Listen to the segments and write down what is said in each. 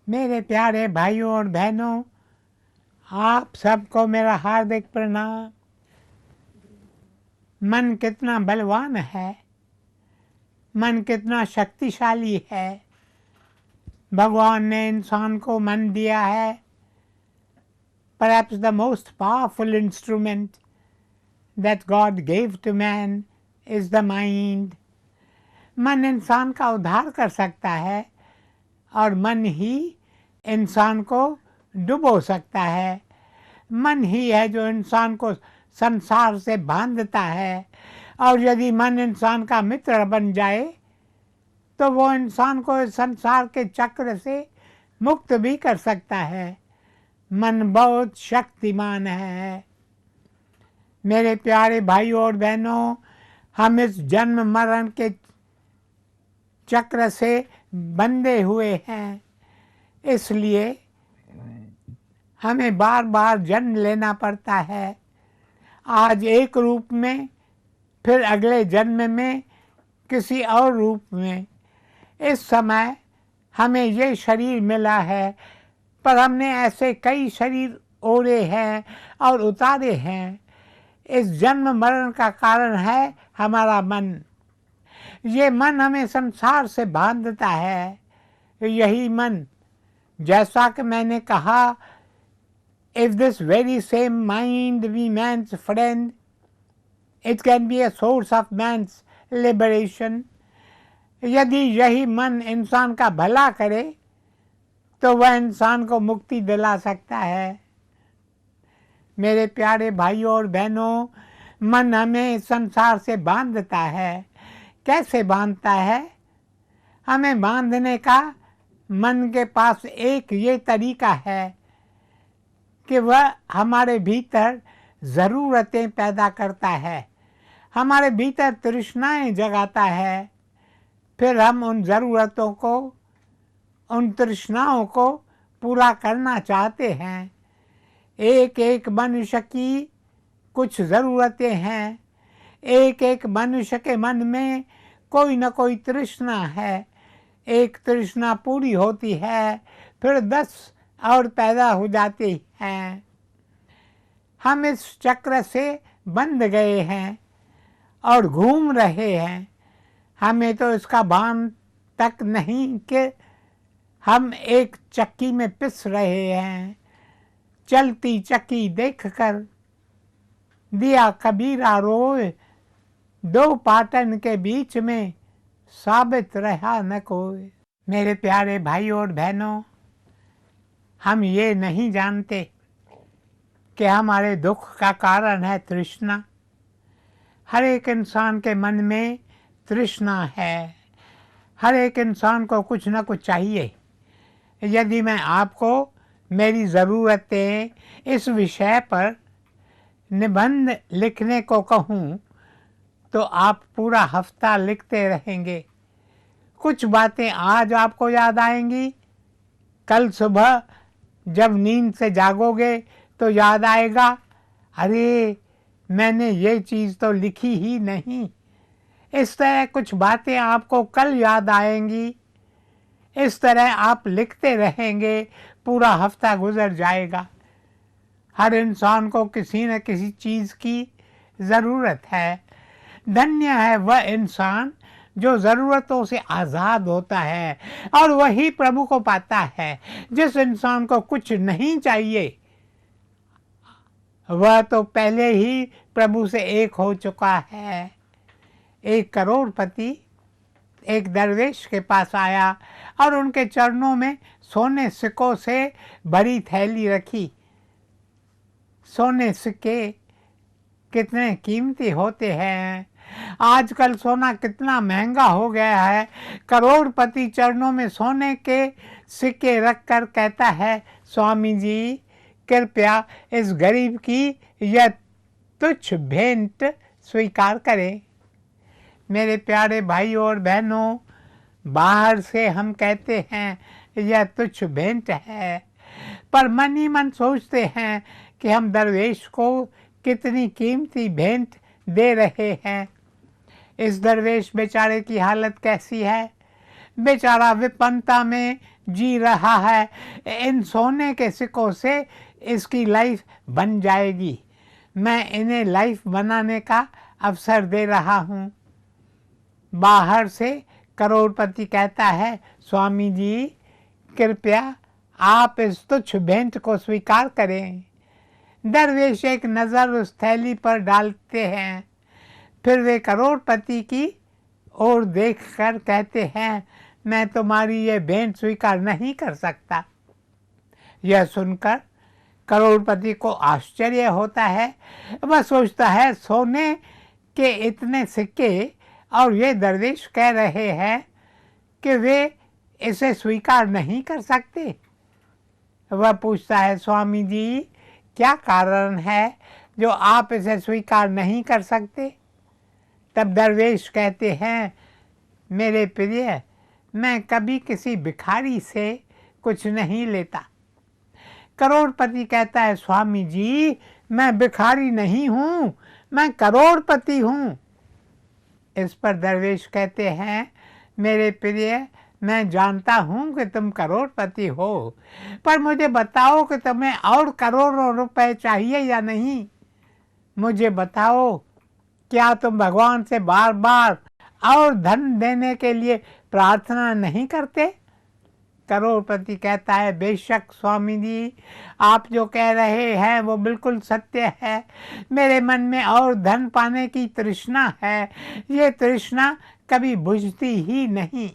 मेरे प्यारे भाइयों और बहनों, आप सबको मेरा हार्दिक प्रणाम। मन कितना बलवान है, मन कितना शक्तिशाली है। भगवान ने इंसान को मन दिया है। Perhaps the most powerful instrument that God gave to man is the mind. मन इंसान का उद्धार कर सकता है और मन ही इंसान को डुबो सकता है। मन ही है जो इंसान को संसार से बांधता है, और यदि मन इंसान का मित्र बन जाए तो वो इंसान को संसार के चक्र से मुक्त भी कर सकता है। मन बहुत शक्तिमान है। मेरे प्यारे भाइयों और बहनों, हम इस जन्म मरण के चक्र से बंधे हुए हैं, इसलिए हमें बार बार जन्म लेना पड़ता है। आज एक रूप में, फिर अगले जन्म में किसी और रूप में। इस समय हमें ये शरीर मिला है, पर हमने ऐसे कई शरीर ओढ़े हैं और उतारे हैं। इस जन्म मरण का कारण है हमारा मन। ये मन हमें संसार से बांधता है। यही मन, जैसा कि मैंने कहा, if this very same mind be man's friend, it can be a source of man's liberation. यदि यही मन इंसान का भला करे तो वह इंसान को मुक्ति दिला सकता है। मेरे प्यारे भाइयों और बहनों, मन हमें संसार से बांधता है। कैसे बांधता है? हमें बांधने का मन के पास एक ये तरीका है कि वह हमारे भीतर ज़रूरतें पैदा करता है, हमारे भीतर तृष्णाएं जगाता है। फिर हम उन ज़रूरतों को, उन तृष्णाओं को पूरा करना चाहते हैं। एक एक मनुष्य की कुछ ज़रूरतें हैं। एक एक मनुष्य के मन में कोई न कोई तृष्णा है। एक तृष्णा पूरी होती है, फिर 10 और पैदा हो जाती हैं। हम इस चक्र से बंध गए हैं और घूम रहे हैं। हमें तो इसका भान तक नहीं कि हम एक चक्की में पिस रहे हैं। चलती चक्की देखकर दिया कबीरा रोए, दो पाटन के बीच में साबित रहा न कोई। मेरे प्यारे भाइयों और बहनों, हम ये नहीं जानते कि हमारे दुख का कारण है तृष्णा। हर एक इंसान के मन में तृष्णा है। हर एक इंसान को कुछ न कुछ चाहिए। यदि मैं आपको मेरी ज़रूरतें इस विषय पर निबंध लिखने को कहूँ तो आप पूरा हफ्ता लिखते रहेंगे। कुछ बातें आज आपको याद आएंगी, कल सुबह जब नींद से जागोगे तो याद आएगा, अरे मैंने ये चीज़ तो लिखी ही नहीं। इस तरह कुछ बातें आपको कल याद आएंगी। इस तरह आप लिखते रहेंगे, पूरा हफ्ता गुजर जाएगा। हर इंसान को किसी न किसी चीज़ की ज़रूरत है। धन्य है वह इंसान जो ज़रूरतों से आज़ाद होता है और वही प्रभु को पाता है। जिस इंसान को कुछ नहीं चाहिए वह तो पहले ही प्रभु से एक हो चुका है। एक करोड़पति एक दरवेश के पास आया और उनके चरणों में सोने सिक्कों से भरी थैली रखी। सोने सिक्के कितने कीमती होते हैं। आजकल सोना कितना महंगा हो गया है। करोड़पति चरणों में सोने के सिक्के रखकर कहता है, स्वामी जी कृपया इस गरीब की यह तुच्छ भेंट स्वीकार करें। मेरे प्यारे भाइयों और बहनों, बाहर से हम कहते हैं यह तुच्छ भेंट है, पर मन ही मन सोचते हैं कि हम दरवेश को कितनी कीमती भेंट दे रहे हैं। इस दरवेश बेचारे की हालत कैसी है। बेचारा विपन्नता में जी रहा है, इन सोने के सिक्कों से इसकी लाइफ बन जाएगी। मैं इन्हें लाइफ बनाने का अवसर दे रहा हूँ। बाहर से करोड़पति कहता है, स्वामी जी कृपया आप इस तुच्छ भेंट को स्वीकार करें। दरवेश एक नज़र उस थैली पर डालते हैं, फिर वे करोड़पति की ओर देखकर कहते हैं, मैं तुम्हारी ये भेंट स्वीकार नहीं कर सकता। यह सुनकर करोड़पति को आश्चर्य होता है। वह सोचता है, सोने के इतने सिक्के और ये दरवेश कह रहे हैं कि वे इसे स्वीकार नहीं कर सकते। वह पूछता है, स्वामी जी क्या कारण है जो आप इसे स्वीकार नहीं कर सकते? तब दरवेश कहते हैं, मेरे प्रिय, मैं कभी किसी भिखारी से कुछ नहीं लेता। करोड़पति कहता है, स्वामी जी मैं भिखारी नहीं हूँ, मैं करोड़पति हूँ। इस पर दरवेश कहते हैं, मेरे प्रिय, मैं जानता हूँ कि तुम करोड़पति हो, पर मुझे बताओ कि तुम्हें और करोड़ों रुपए चाहिए या नहीं। मुझे बताओ, क्या तुम भगवान से बार बार और धन देने के लिए प्रार्थना नहीं करते? करोड़पति कहता है, बेशक स्वामी जी, आप जो कह रहे हैं वो बिल्कुल सत्य है। मेरे मन में और धन पाने की तृष्णा है, ये तृष्णा कभी बुझती ही नहीं।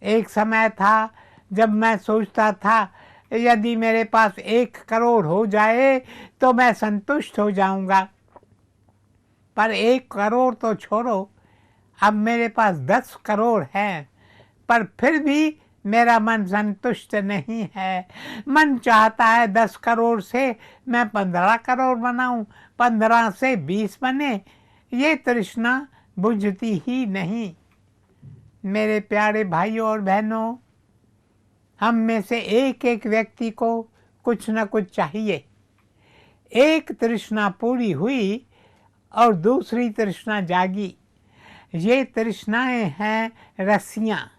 एक समय था जब मैं सोचता था, यदि मेरे पास 1 करोड़ हो जाए तो मैं संतुष्ट हो जाऊंगा। पर 1 करोड़ तो छोड़ो, अब मेरे पास 10 करोड़ हैं, पर फिर भी मेरा मन संतुष्ट नहीं है। मन चाहता है 10 करोड़ से मैं 15 करोड़ बनाऊं, 15 से 20 बने। ये तृष्णा बुझती ही नहीं। मेरे प्यारे भाइयों और बहनों, हम में से एक एक व्यक्ति को कुछ न कुछ चाहिए। एक तृष्णा पूरी हुई और दूसरी तृष्णा जागी। ये तृष्णाएं हैं रस्सियाँ,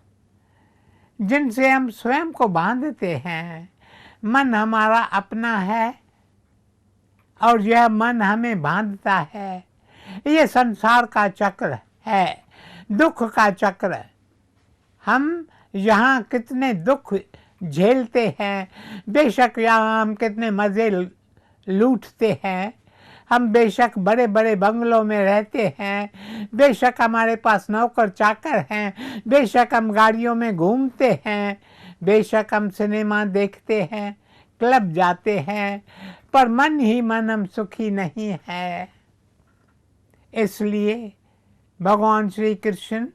जिनसे हम स्वयं को बांधते हैं। मन हमारा अपना है और यह मन हमें बांधता है। ये संसार का चक्र है, दुख का चक्र। हम यहाँ कितने दुख झेलते हैं, बेशक यहाँ हम कितने मज़े लूटते हैं। हम बेशक बड़े बड़े बंगलों में रहते हैं, बेशक हमारे पास नौकर चाकर हैं, बेशक हम गाड़ियों में घूमते हैं, बेशक हम सिनेमा देखते हैं, क्लब जाते हैं, पर मन ही मन हम सुखी नहीं है। इसलिए भगवान श्री कृष्ण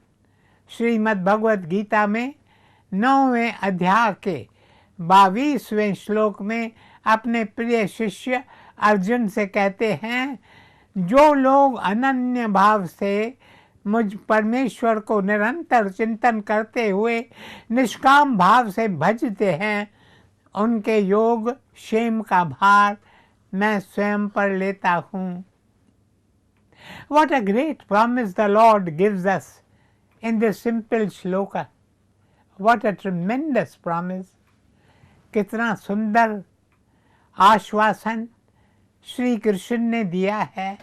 श्रीमद् भगवत गीता में 9वें अध्याय के 22वें श्लोक में अपने प्रिय शिष्य अर्जुन से कहते हैं, जो लोग अनन्य भाव से मुझ परमेश्वर को निरंतर चिंतन करते हुए निष्काम भाव से भजते हैं, उनके योग क्षेम का भार मैं स्वयं पर लेता हूँ। What a great promise the Lord gives us in this simple shloka. What a tremendous promise. कितना सुंदर आश्वासन श्री कृष्ण ने दिया है।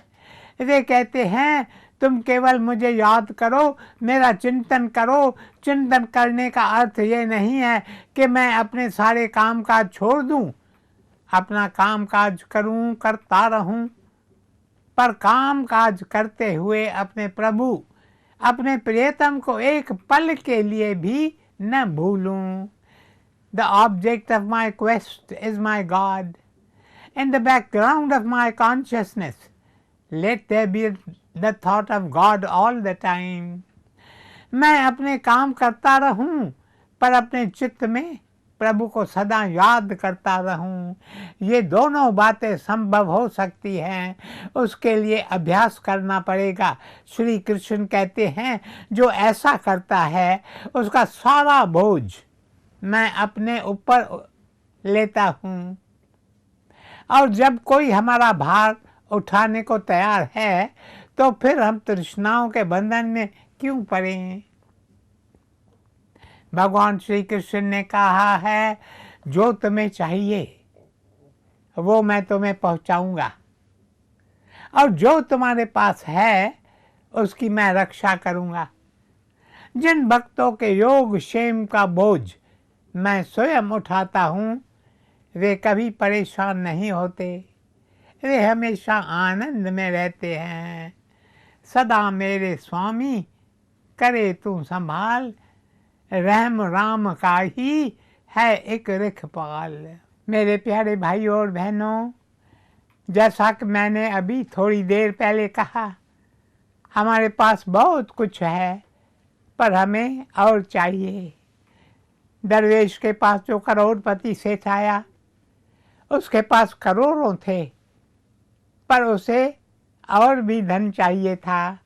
वे कहते हैं, तुम केवल मुझे याद करो, मेरा चिंतन करो। चिंतन करने का अर्थ ये नहीं है कि मैं अपने सारे काम काज छोड़ दूं, अपना काम काज करूं, करता रहूं, पर काम काज करते हुए अपने प्रभु, अपने प्रियतम को एक पल के लिए भी न भूलूं। The object of my quest is my God. In the background of my consciousness, let there be the thought of God all the time. मैं अपने काम करता रहूं, पर अपने चित्त में प्रभु को सदा याद करता रहूं। ये दोनों बातें संभव हो सकती हैं, उसके लिए अभ्यास करना पड़ेगा। श्री कृष्ण कहते हैं, जो ऐसा करता है उसका सारा बोझ मैं अपने ऊपर लेता हूँ। और जब कोई हमारा भार उठाने को तैयार है, तो फिर हम तृष्णाओं के बंधन में क्यों पड़ें? भगवान श्री कृष्ण ने कहा है, जो तुम्हें चाहिए वो मैं तुम्हें पहुंचाऊंगा, और जो तुम्हारे पास है उसकी मैं रक्षा करूंगा। जिन भक्तों के योग क्षेम का बोझ मैं स्वयं उठाता हूँ, वे कभी परेशान नहीं होते, वे हमेशा आनंद में रहते हैं। सदा मेरे स्वामी करे तू संभाल, रहम राम का ही है एक रिखपाल। मेरे प्यारे भाइयों और बहनों, जैसा कि मैंने अभी थोड़ी देर पहले कहा, हमारे पास बहुत कुछ है पर हमें और चाहिए। दरवेश के पास जो करोड़पति सेठ आया, उसके पास करोड़ों थे पर उसे और भी धन चाहिए था।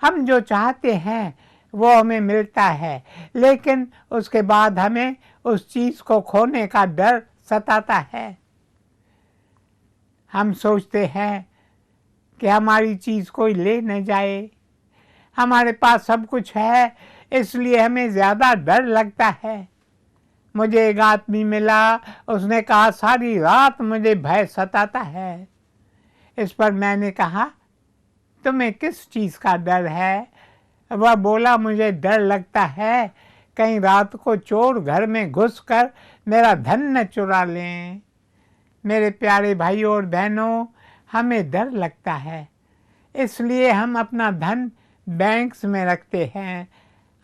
हम जो चाहते हैं वो हमें मिलता है, लेकिन उसके बाद हमें उस चीज़ को खोने का डर सताता है। हम सोचते हैं कि हमारी चीज़ कोई ले न जाए। हमारे पास सब कुछ है, इसलिए हमें ज़्यादा डर लगता है। मुझे एक आदमी मिला, उसने कहा सारी रात मुझे भय सताता है। इस पर मैंने कहा, तुम्हें किस चीज़ का डर है? वह बोला, मुझे डर लगता है कहीं रात को चोर घर में घुसकर मेरा धन न चुरा लें। मेरे प्यारे भाइयों और बहनों, हमें डर लगता है, इसलिए हम अपना धन बैंक्स में रखते हैं।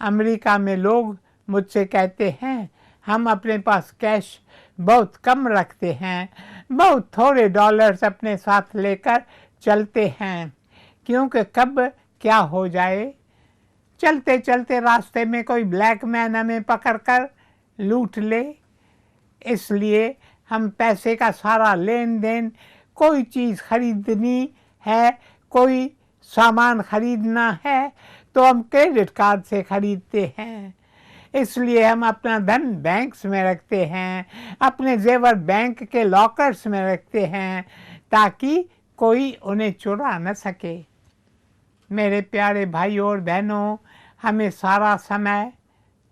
अमेरिका में लोग मुझसे कहते हैं, हम अपने पास कैश बहुत कम रखते हैं, बहुत थोड़े डॉलर्स अपने साथ लेकर चलते हैं, क्योंकि कब क्या हो जाए। चलते चलते रास्ते में कोई ब्लैक मैन हमें पकड़कर लूट ले, इसलिए हम पैसे का सारा लेन देन, कोई चीज़ खरीदनी है, कोई सामान खरीदना है तो हम क्रेडिट कार्ड से खरीदते हैं। इसलिए हम अपना धन बैंक्स में रखते हैं, अपने जेवर बैंक के लॉकर्स में रखते हैं, ताकि कोई उन्हें चुरा न सके। मेरे प्यारे भाइयों और बहनों, हमें सारा समय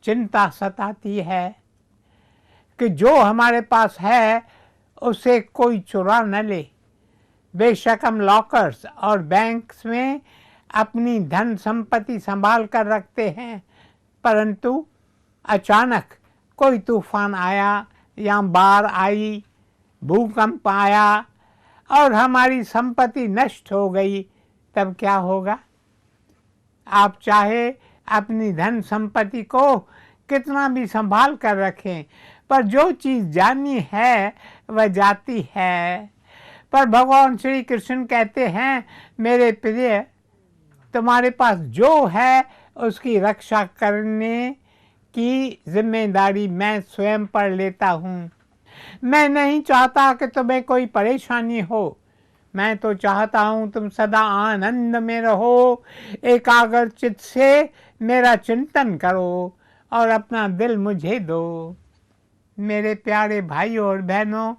चिंता सताती है कि जो हमारे पास है उसे कोई चुरा न ले। बेशक हम लॉकर्स और बैंक्स में अपनी धन संपत्ति संभाल कर रखते हैं, परंतु अचानक कोई तूफान आया या बाढ़ आई, भूकंप आया और हमारी संपत्ति नष्ट हो गई, तब क्या होगा? आप चाहे अपनी धन संपत्ति को कितना भी संभाल कर रखें, पर जो चीज़ जानी है वह जाती है। पर भगवान श्री कृष्ण कहते हैं, मेरे प्रिय, तुम्हारे पास जो है उसकी रक्षा करने की जिम्मेदारी मैं स्वयं पर लेता हूँ। मैं नहीं चाहता कि तुम्हें कोई परेशानी हो, मैं तो चाहता हूँ तुम सदा आनंद में रहो, एकाग्र चित्त से मेरा चिंतन करो और अपना दिल मुझे दो। मेरे प्यारे भाइयों और बहनों,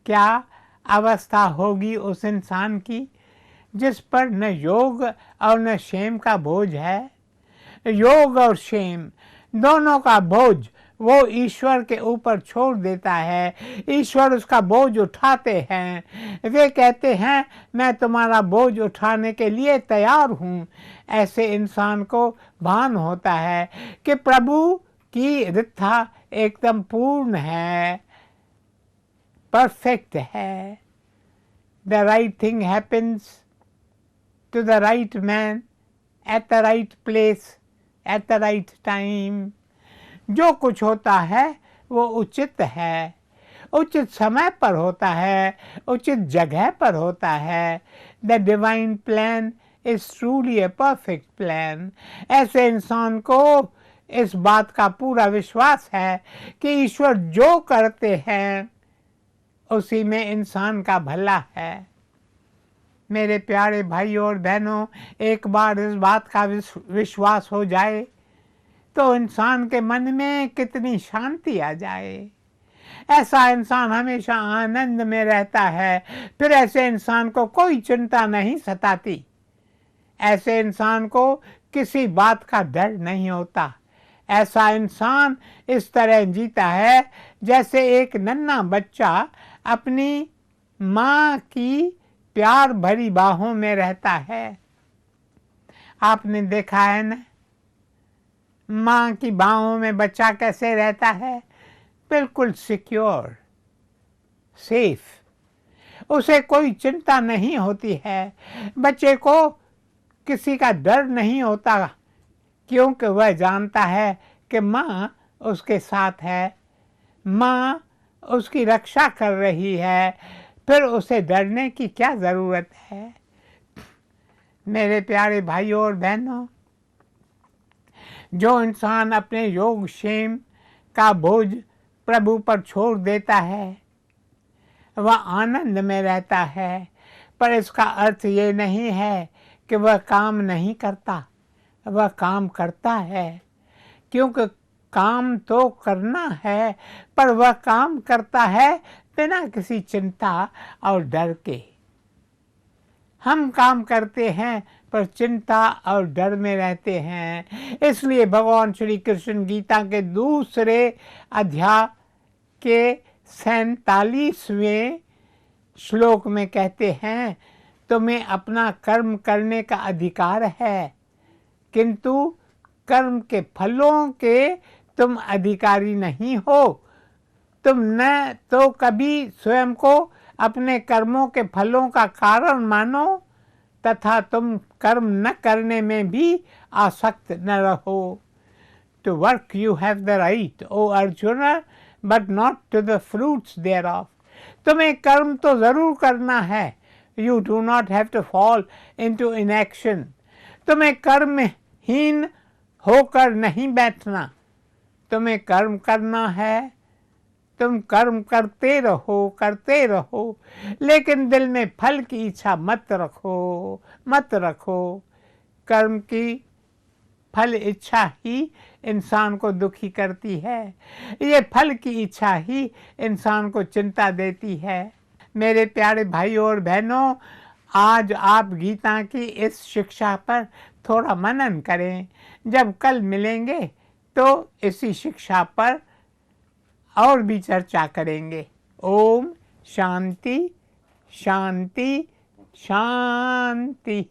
क्या अवस्था होगी उस इंसान की जिस पर न योग और न क्षेम का बोझ है। योग और क्षेम दोनों का बोझ वो ईश्वर के ऊपर छोड़ देता है, ईश्वर उसका बोझ उठाते हैं। वे कहते हैं, मैं तुम्हारा बोझ उठाने के लिए तैयार हूँ। ऐसे इंसान को भान होता है कि प्रभु की इच्छा एकदम पूर्ण है, परफेक्ट है। The right thing happens to the right man at the right place at the right time. जो कुछ होता है वो उचित है, उचित समय पर होता है, उचित जगह पर होता है। The divine plan is truly a perfect plan. ऐसे इंसान को इस बात का पूरा विश्वास है कि ईश्वर जो करते हैं उसी में इंसान का भला है। मेरे प्यारे भाइयों और बहनों, एक बार इस बात का विश्वास हो जाए तो इंसान के मन में कितनी शांति आ जाए। ऐसा इंसान हमेशा आनंद में रहता है, फिर ऐसे इंसान को कोई चिंता नहीं सताती, ऐसे इंसान को किसी बात का डर नहीं होता, ऐसा इंसान इस तरह जीता है जैसे एक नन्हा बच्चा अपनी माँ की प्यार भरी बाहों में रहता है। आपने देखा है ना, माँ की बाहों में बच्चा कैसे रहता है, बिल्कुल सिक्योर, सेफ। उसे कोई चिंता नहीं होती है, बच्चे को किसी का डर नहीं होता, क्योंकि वह जानता है कि माँ उसके साथ है, माँ उसकी रक्षा कर रही है, फिर उसे डरने की क्या ज़रूरत है। मेरे प्यारे भाइयों और बहनों, जो इंसान अपने योगक्षेम का बोझ प्रभु पर छोड़ देता है वह आनंद में रहता है, पर इसका अर्थ ये नहीं है कि वह काम नहीं करता, वह काम करता है, क्योंकि काम तो करना है, पर वह काम करता है बिना किसी चिंता और डर के। हम काम करते हैं पर चिंता और डर में रहते हैं। इसलिए भगवान श्री कृष्ण गीता के दूसरे अध्याय के 47वें श्लोक में कहते हैं, तुम्हें अपना कर्म करने का अधिकार है, किंतु कर्म के फलों के तुम अधिकारी नहीं हो। तुम न तो कभी स्वयं को अपने कर्मों के फलों का कारण मानो, तथा तुम कर्म न करने में भी आसक्त न रहो। To work you have the right, O Arjuna, but not to the fruits thereof. तुम्हें कर्म तो जरूर करना है, You do not have to fall into inaction. तुम्हें कर्महीन होकर नहीं बैठना, तुम्हें कर्म करना है, तुम कर्म करते रहो, लेकिन दिल में फल की इच्छा मत रखो। कर्म की फल इच्छा ही इंसान को दुखी करती है, ये फल की इच्छा ही इंसान को चिंता देती है। मेरे प्यारे भाइयों और बहनों, आज आप गीता की इस शिक्षा पर थोड़ा मनन करें। जब कल मिलेंगे तो इसी शिक्षा पर और भी चर्चा करेंगे। ओम शांति शांति शांति।